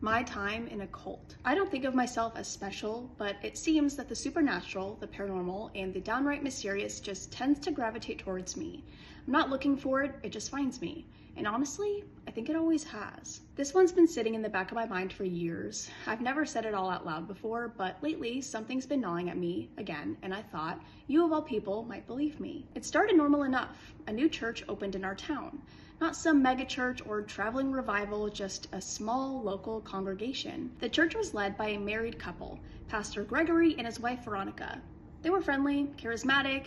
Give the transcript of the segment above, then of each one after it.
My time in a cult. I don't think of myself as special, but it seems that the supernatural, the paranormal, and the downright mysterious just tends to gravitate towards me. I'm not looking for it, it just finds me. And honestly, I think it always has. This one's been sitting in the back of my mind for years. I've never said it all out loud before, but lately something's been gnawing at me again, and I thought you of all people might believe me. It started normal enough. A new church opened in our town. Not some mega church or traveling revival, just a small local congregation. The church was led by a married couple, Pastor Gregory and his wife Veronica. They were friendly, charismatic,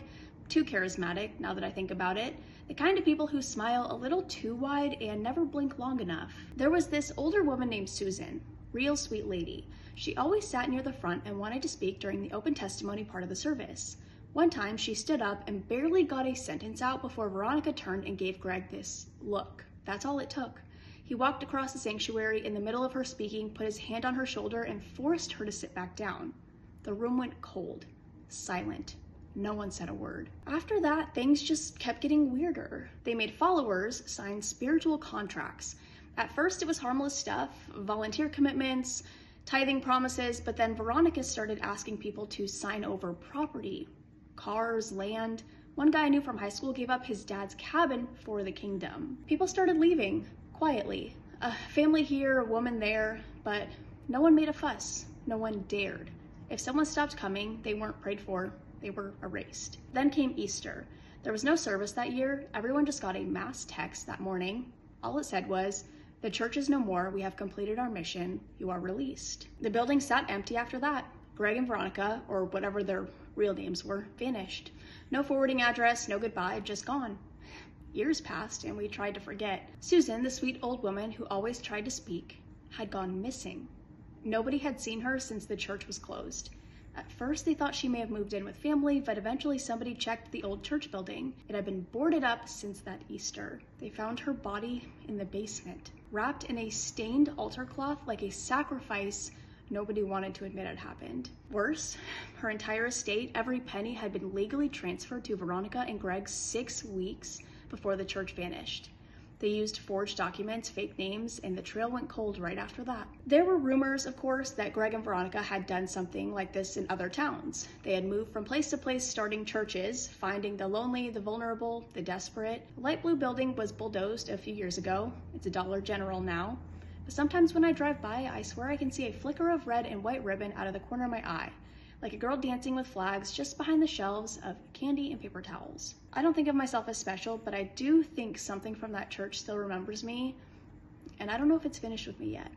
too charismatic now that I think about it, the kind of people who smile a little too wide and never blink long enough. There was this older woman named Susan, real sweet lady. She always sat near the front and wanted to speak during the open testimony part of the service. One time she stood up and barely got a sentence out before Veronica turned and gave Greg this look. That's all it took. He walked across the sanctuary in the middle of her speaking, put his hand on her shoulder, and forced her to sit back down. The room went cold, silent. No one said a word. After that, things just kept getting weirder. They made followers sign spiritual contracts. At first, it was harmless stuff, volunteer commitments, tithing promises, but then Veronica started asking people to sign over property. Cars, land. One guy I knew from high school gave up his dad's cabin for the kingdom. People started leaving, quietly. A family here, a woman there, but no one made a fuss. No one dared. If someone stopped coming, they weren't prayed for. They were erased. Then came Easter. There was no service that year. Everyone just got a mass text that morning. All it said was, "The church is no more. We have completed our mission. You are released." The building sat empty after that. Greg and Veronica, or whatever their real names were, vanished. No forwarding address, no goodbye, just gone. Years passed and we tried to forget. Susan, the sweet old woman who always tried to speak, had gone missing. Nobody had seen her since the church was closed. At first they thought she may have moved in with family, but eventually somebody checked the old church building. It had been boarded up since that Easter. They found her body in the basement, wrapped in a stained altar cloth like a sacrifice nobody wanted to admit had happened. Worse, her entire estate, every penny, had been legally transferred to Veronica and Greg 6 weeks before the church vanished. They used forged documents, fake names, and the trail went cold right after that. There were rumors, of course, that Greg and Veronica had done something like this in other towns. They had moved from place to place starting churches, finding the lonely, the vulnerable, the desperate. The light blue building was bulldozed a few years ago. It's a Dollar General now. But sometimes when I drive by, I swear I can see a flicker of red and white ribbon out of the corner of my eye, like a girl dancing with flags just behind the shelves of candy and paper towels. I don't think of myself as special, but I do think something from that church still remembers me, and I don't know if it's finished with me yet.